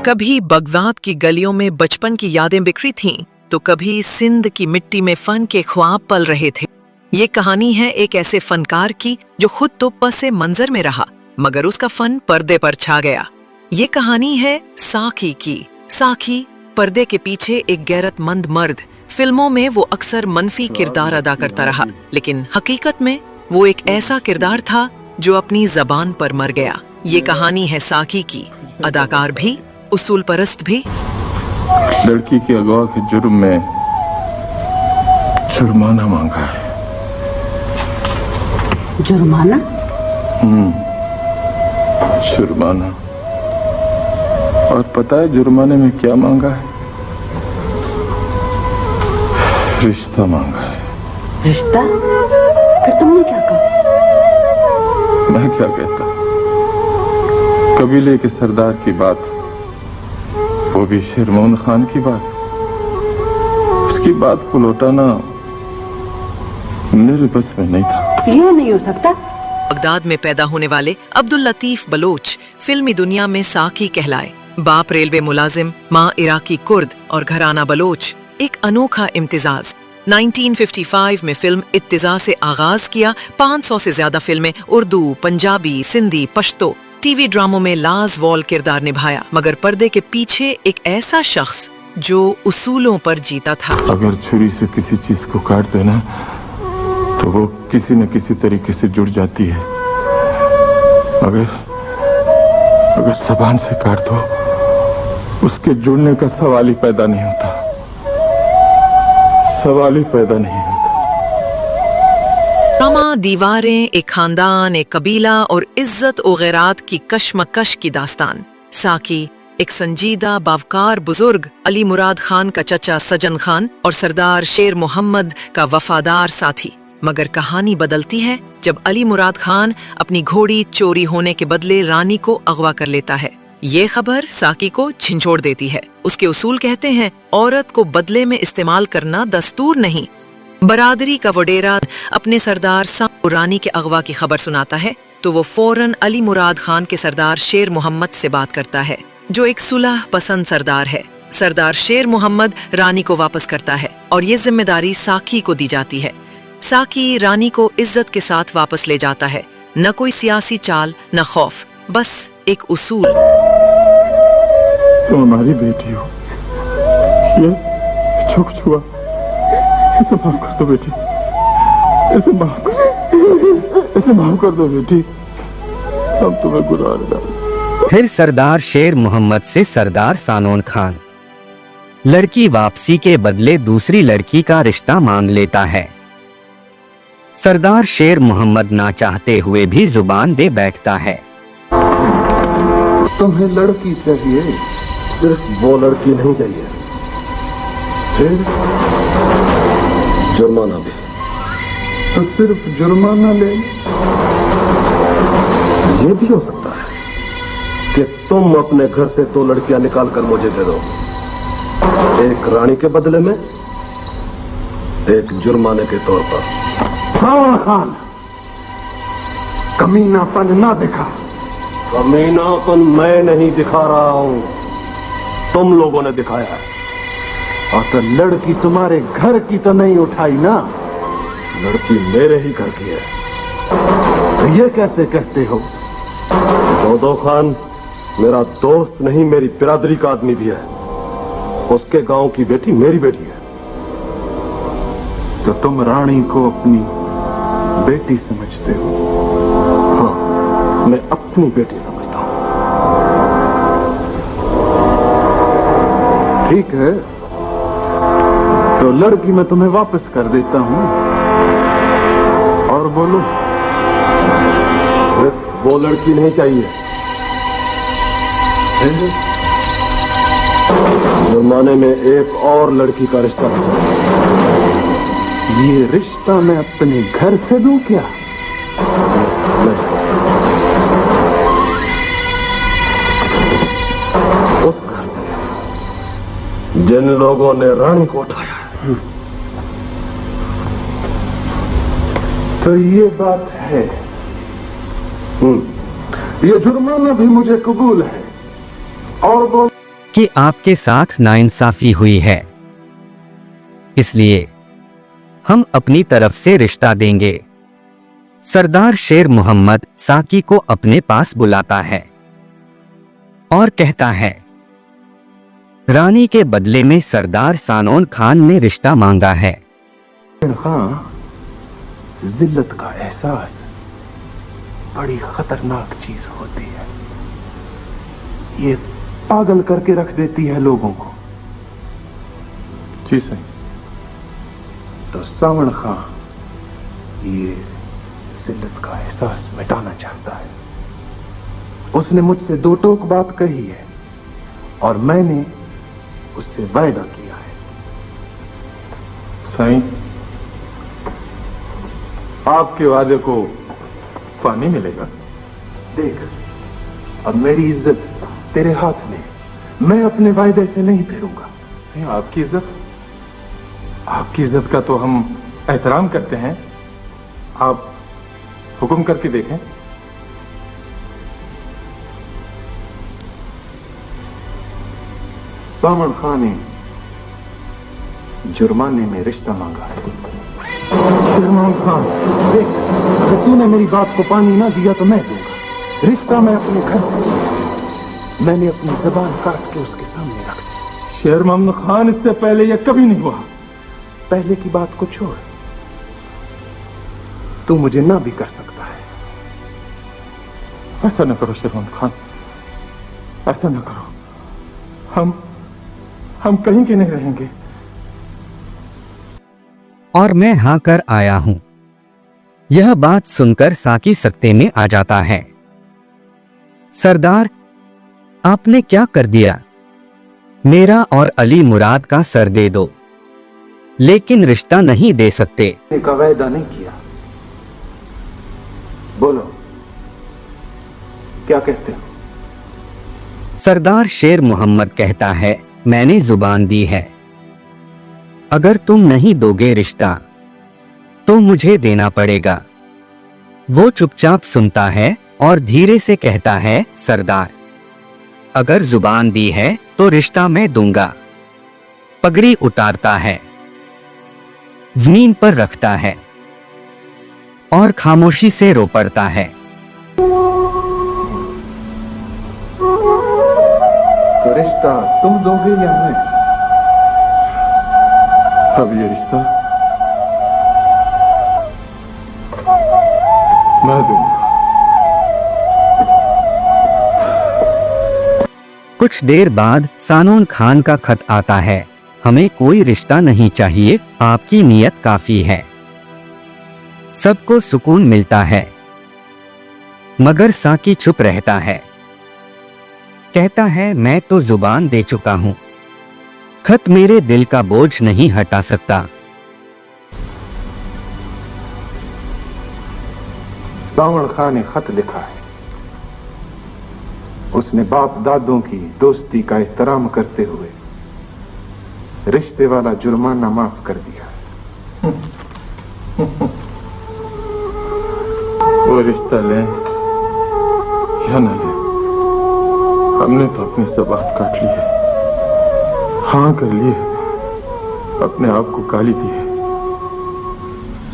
कभी बगदाद की गलियों में बचपन की यादें बिखरी थीं, तो कभी सिंध की मिट्टी में फन के ख्वाब पल रहे थे। ये कहानी है एक ऐसे फनकार की जो खुद तो पसे मंजर में रहा, मगर उसका फन पर्दे पर छा गया। ये कहानी है साकी की। साकी पर्दे के पीछे एक गैरतमंद मर्द। फिल्मों में वो अक्सर मनफी किरदार अदा करता रहा, लेकिन हकीकत में वो एक ऐसा किरदार था जो अपनी जबान पर मर गया। ये कहानी है साकी की। अदाकार भी, उसूल परस्त भी। लड़की के अगवा के जुर्म में जुर्माना मांगा है। जुर्माना? जुर्माना। और पता है जुर्माने में क्या मांगा है? रिश्ता मांगा है। रिश्ता? फिर तुमने क्या कहा? मैं क्या कहता? कबीले के सरदार की बात, वो भी शेरमोहन खान की बात। उसकी बात को लौटाना मेरे बस में नहीं था। ये नहीं हो सकता। बगदाद में पैदा होने वाले अब्दुल लतीफ बलोच फिल्मी दुनिया में साकी कहलाए। बाप रेलवे मुलाजिम, माँ इराकी कुर्द और घराना बलोच। एक अनोखा इम्तिजाज। 1955 में फिल्म इत्तिजा से आगाज किया। 500 से ज्यादा फिल्में उर्दू, पंजाबी, सिंधी, पश्तो, टीवी ड्रामों में लाजवाल किरदार निभाया, मगर पर्दे के पीछे एक ऐसा शख्स जो उसूलों पर जीता था। अगर छुरी से किसी चीज को काट देना तो वो किसी न किसी तरीके से जुड़ जाती है। अगर ज़बान से काट दो, उसके जुड़ने का सवाल ही पैदा नहीं होता। सवाल ही पैदा नहीं होता। ड्रामा, दीवारें, एक खानदान, एक कबीला और इज्जत और गैरात की कशमकश की दास्तान। साकी एक संजीदा बावकार बुजुर्ग, अली मुराद खान का चचा सजन खान और सरदार शेर मोहम्मद का वफादार साथी। मगर कहानी बदलती है जब अली मुराद खान अपनी घोड़ी चोरी होने के बदले रानी को अगवा कर लेता है। ये खबर साकी को झिंझोड़ देती है। उसके उसूल कहते हैं, औरत को बदले में इस्तेमाल करना दस्तूर नहीं। बरादरी का वडेरा अपने सरदार रानी के अगवा की खबर सुनाता है तो वो फौरन अली मुराद खान के सरदार शेर मोहम्मद से बात करता है, जो एक सुलह पसंद सरदार है। सरदार शेर मोहम्मद रानी को वापस करता है और ये जिम्मेदारी साकी को दी जाती है। साकी रानी को इज्जत के साथ वापस ले जाता है। न कोई सियासी चाल, न खौफ, बस एक उसूल। तुम हमारी बेटी हो। ये छुक छुआ, इसे माफ कर दो बेटी। इसे माफ कर दो बेटी। हम तुम्हें गुनाह डाल। फिर सरदार शेर मोहम्मद से सरदार सानोन खान लड़की वापसी के बदले दूसरी लड़की का रिश्ता मांग लेता है। सरदार शेर मोहम्मद ना चाहते हुए भी जुबान दे बैठता है। तुम्हें लड़की चाहिए? सिर्फ वो लड़की नहीं चाहिए, फिर जुर्माना भी। तो सिर्फ जुर्माना ले। ये भी हो सकता है कि तुम अपने घर से 2 लड़कियां निकाल कर मुझे दे दो, एक रानी के बदले में, एक जुर्माने के तौर पर। सावन खान, कमीनापन ना दिखा। कमीनापन मैं नहीं दिखा रहा हूं, तुम लोगों ने दिखाया है। और तो लड़की तुम्हारे घर की तो नहीं उठाई ना? लड़की मेरे ही घर की है। तो ये कैसे कहते हो? दो खान मेरा दोस्त नहीं, मेरी बिरादरी का आदमी भी है। उसके गांव की बेटी मेरी बेटी है। तो तुम रानी को अपनी बेटी समझते हो? हाँ, मैं अपनी बेटी समझता हूं। ठीक है, तो लड़की मैं तुम्हें वापस कर देता हूं। और बोलो। सिर्फ वो लड़की नहीं चाहिए, जुर्माने में एक और लड़की का रिश्ता भी चाहिए। ये रिश्ता मैं अपने घर से दूं क्या? नहीं। उस घर से जिन लोगों ने रानी को उठाया है। तो ये बात है। ये जुर्माना भी मुझे कबूल है। और बोल। कि आपके साथ नाइंसाफी हुई है, इसलिए हम अपनी तरफ से रिश्ता देंगे। सरदार शेर मोहम्मद साकी को अपने पास बुलाता है और कहता है, रानी के बदले में सरदार सानोन खान ने रिश्ता मांगा है। खां, जिल्लत का एहसास बड़ी खतरनाक चीज होती है। ये पागल करके रख देती है लोगों को। जी सही। तो सावण खां ये जिल्लत का एहसास मिटाना चाहता है। उसने मुझसे दो टोक बात कही है और मैंने उससे वायदा किया है। साईं, आपके वादे को पानी मिलेगा। देख, अब मेरी इज्जत तेरे हाथ में, मैं अपने वायदे से नहीं फिरूंगा। नहीं, आपकी इज्जत का तो हम एहतराम करते हैं। आप हुक्म करके देखें। सामन खान ने जुर्माने में रिश्ता मांगा है। शेरमान खान, देख, अगर तूने मेरी बात को पानी ना दिया तो मैं दूंगा। रिश्ता मैं अपने घर से किया। मैंने अपनी जबान काट के उसके सामने रख दी। शेर मोहम्मद खान, इससे पहले यह कभी नहीं हुआ। पहले की बात को छोड़, तू मुझे ना भी कर सकता है। ऐसा न करो शेर मोहम्मद खान, ऐसा न करो। हम कहीं के नहीं रहेंगे। और मैं हाँ कर आया हूं। यह बात सुनकर साकी सत्ते में आ जाता है। सरदार, आपने क्या कर दिया? मेरा और अली मुराद का सर दे दो, लेकिन रिश्ता नहीं दे सकते। का वायदा नहीं किया। बोलो, क्या कहते हो? सरदार शेर मोहम्मद कहता है, मैंने जुबान दी है। अगर तुम नहीं दोगे रिश्ता तो मुझे देना पड़ेगा। वो चुपचाप सुनता है और धीरे से कहता है, सरदार, अगर जुबान दी है तो रिश्ता मैं दूंगा। पगड़ी उतारता है, जमीन पर रखता है और खामोशी से रो पड़ता है। तो रिश्ता तुम दोगे या मैं? अब ये रिश्ता मैं दूंगा। कुछ देर बाद सानोन खान का खत आता है, हमें कोई रिश्ता नहीं चाहिए, आपकी नीयत काफी है। सबको सुकून मिलता है, मगर साकी चुप रहता है। कहता है, मैं तो जुबान दे चुका हूं। खत मेरे दिल का बोझ नहीं हटा सकता। सावण खान ने खत लिखा है। उसने बाप दादों की दोस्ती का एहतराम करते हुए रिश्ते वाला जुर्माना माफ कर दिया। वो रिश्ता लें या न लें, हमने तो अपनी ज़बान काट ली है, हाँ कर ली है, अपने आप को गाली दी है,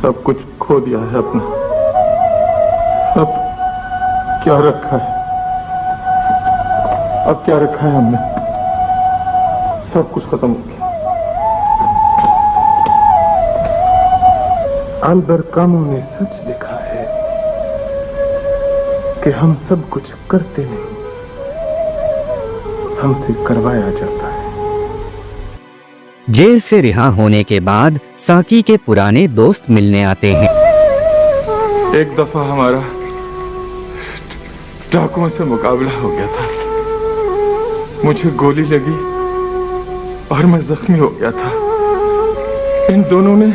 सब कुछ खो दिया है अपना। अब क्या रखा है? अब क्या रखा है हमने? सब कुछ खत्म हो गया। अल्बर कामू ने सच लिखा है कि हम सब कुछ करते नहीं, हमसे करवाया जाता है। जेल से रिहा होने के बाद साकी के पुराने दोस्त मिलने आते हैं। एक दफा हमारा डाकुओं से मुकाबला हो गया था। मुझे गोली लगी और मैं जख्मी हो गया था। इन दोनों ने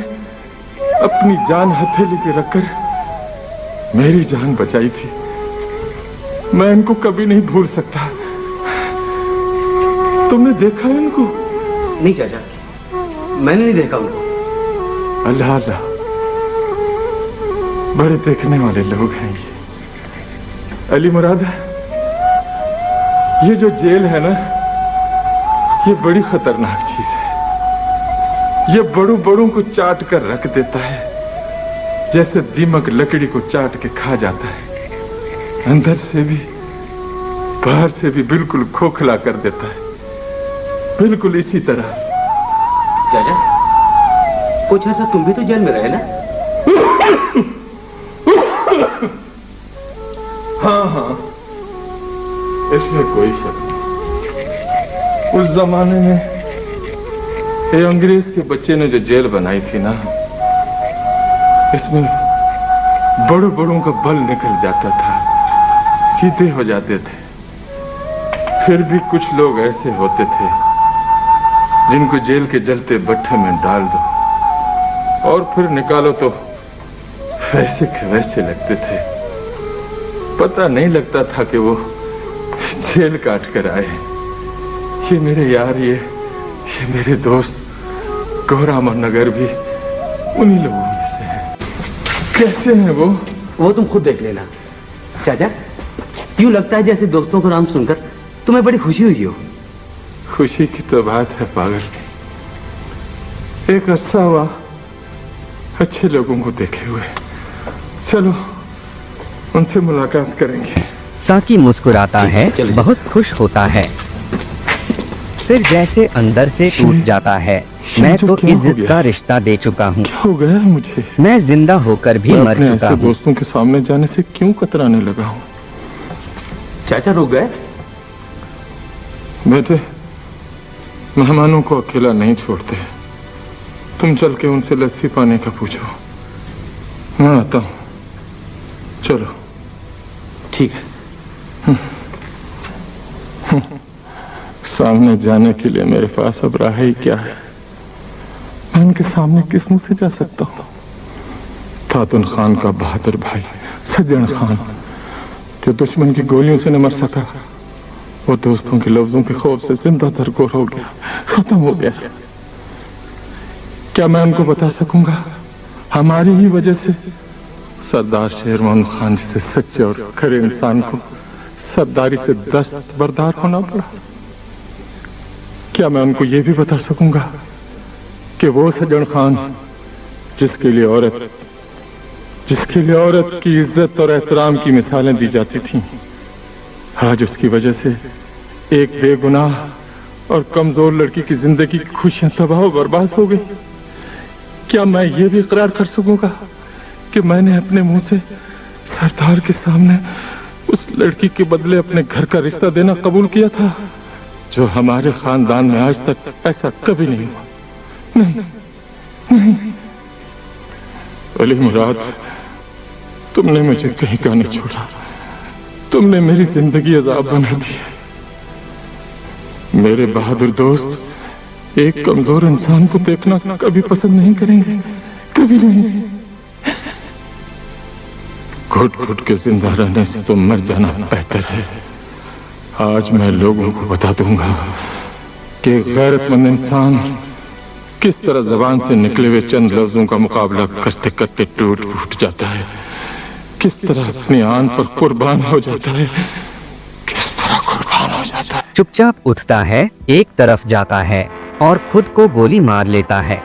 अपनी जान हथेली पे रखकर मेरी जान बचाई थी। मैं इनको कभी नहीं भूल सकता। तुमने देखा है इनको? नहीं चाचा, मैंने नहीं देखा उनको। अल्लाह अल्लाह, बड़े देखने वाले लोग हैं ये। अली मुराद, ये जो जेल है ना, ये बड़ी खतरनाक चीज है। ये बड़ों बड़ों को चाट कर रख देता है, जैसे दीमक लकड़ी को चाट के खा जाता है। अंदर से भी बाहर से भी बिल्कुल खोखला कर देता है, बिल्कुल इसी तरह। चाचा, कुछ अर्सा तुम भी तो जेल में रहे ना? हाँ हाँ, इसमें कोई शक नहीं। उस जमाने में ये अंग्रेज के बच्चे ने जो जेल बनाई थी ना, इसमें बड़ों बड़ों का बल निकल जाता था, सीधे हो जाते थे। फिर भी कुछ लोग ऐसे होते थे जिनको जेल के जलते भट्ठे में डाल दो और फिर निकालो तो वैसे के वैसे लगते थे। पता नहीं लगता था कि वो जेल काट कर आए। ये मेरे यार, ये मेरे दोस्त गौराम और नगर भी उन्हीं लोगों में से हैं। कैसे हैं वो तुम खुद देख लेना। चाचा, यूं लगता है जैसे दोस्तों का नाम सुनकर तुम्हें बड़ी खुशी हुई हो। खुशी की तो बात है पागल, एक अरसा हुआ अच्छे लोगों को देखे हुए। चलो उनसे मुलाकात करेंगे। साकी मुस्कुराता है, चलो। बहुत खुश होता है, फिर जैसे अंदर से टूट जाता है। मैं तो क्या हो इज्जत गया? का रिश्ता दे चुका हूँ। क्या हो गया मुझे? मैं जिंदा होकर भी मैं मर अपने चुका ऐसे हूँ। दोस्तों के सामने जाने से क्यों कतराने लगा हूँ? चाचा रुक गए? बेटे, मेहमानों को अकेला नहीं छोड़ते। तुम चल के उनसे लस्सी पाने का पूछो, मैं आता हूँ। चलो। ठीक है। सामने जाने के लिए मेरे पास अब राह ही क्या है? मैं उनके सामने किस मुंह से जा सकता हूँ? तातुन खान का बहादुर भाई सज्जन खान, जो दुश्मन की गोलियों से न मर सका, वो दोस्तों के लफ्जों के खौफ से जिंदा दरगोर हो गया, खत्म हो गया। क्या मैं उनको बता सकूंगा हमारी ही वजह से सरदार शेर मोहम्मद खान जैसे सच्चे और खरे इंसान को सरदारी से दस्तबरदार होना पड़ा? क्या मैं उनको ये भी बता सकूंगा कि वो सज्जन खान जिसके लिए औरत की इज्जत और एहतराम की मिसालें दी जाती थीं, आज उसकी वजह से एक बेगुनाह और कमजोर लड़की की जिंदगी की खुशियां तबाह और बर्बाद हो गई? क्या मैं ये भी इकरार कर सकूंगा कि मैंने अपने मुंह से सरदार के सामने उस लड़की के बदले अपने घर का रिश्ता देना कबूल किया था, जो हमारे खानदान में आज तक ऐसा कभी नहीं हुआ? नहीं, नहीं। अली मुराद, तुमने मुझे कहीं का नहीं छोड़ा, तुमने मेरी जिंदगी अजाब बना दी। मेरे बहादुर दोस्त एक कमजोर इंसान को देखना कभी पसंद नहीं करेंगे, कभी नहीं। घुट घुट के जिंदा रहने से तो मर जाना बेहतर है। आज मैं लोगों को बता दूंगा कि गैरतमंद इंसान किस तरह जबान से निकले हुए चंद लफ्जों का मुकाबला करते करते टूट फूट जाता है, किस तरह अपनी आन पर कुर्बान हो जाता है, किस तरह कुर्बान हो जाता है। चुपचाप उठता है, एक तरफ जाता है और खुद को गोली मार लेता है।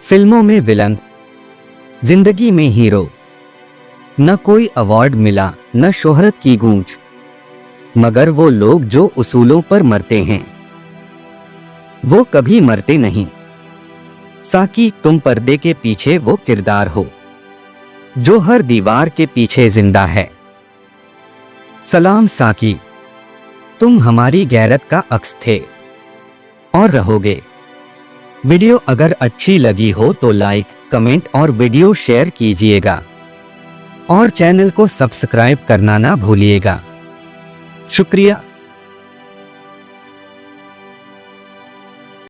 फिल्मों में विलन, जिंदगी में हीरो। न कोई अवार्ड मिला, न शोहरत की गूंज, मगर वो लोग जो उसूलों पर मरते हैं वो कभी मरते नहीं। साकी, तुम पर्दे के पीछे वो किरदार हो जो हर दीवार के पीछे जिंदा है। सलाम साकी, तुम हमारी गैरत का अक्स थे और रहोगे। वीडियो अगर अच्छी लगी हो तो लाइक, कमेंट और वीडियो शेयर कीजिएगा और चैनल को सब्सक्राइब करना ना भूलिएगा। शुक्रिया।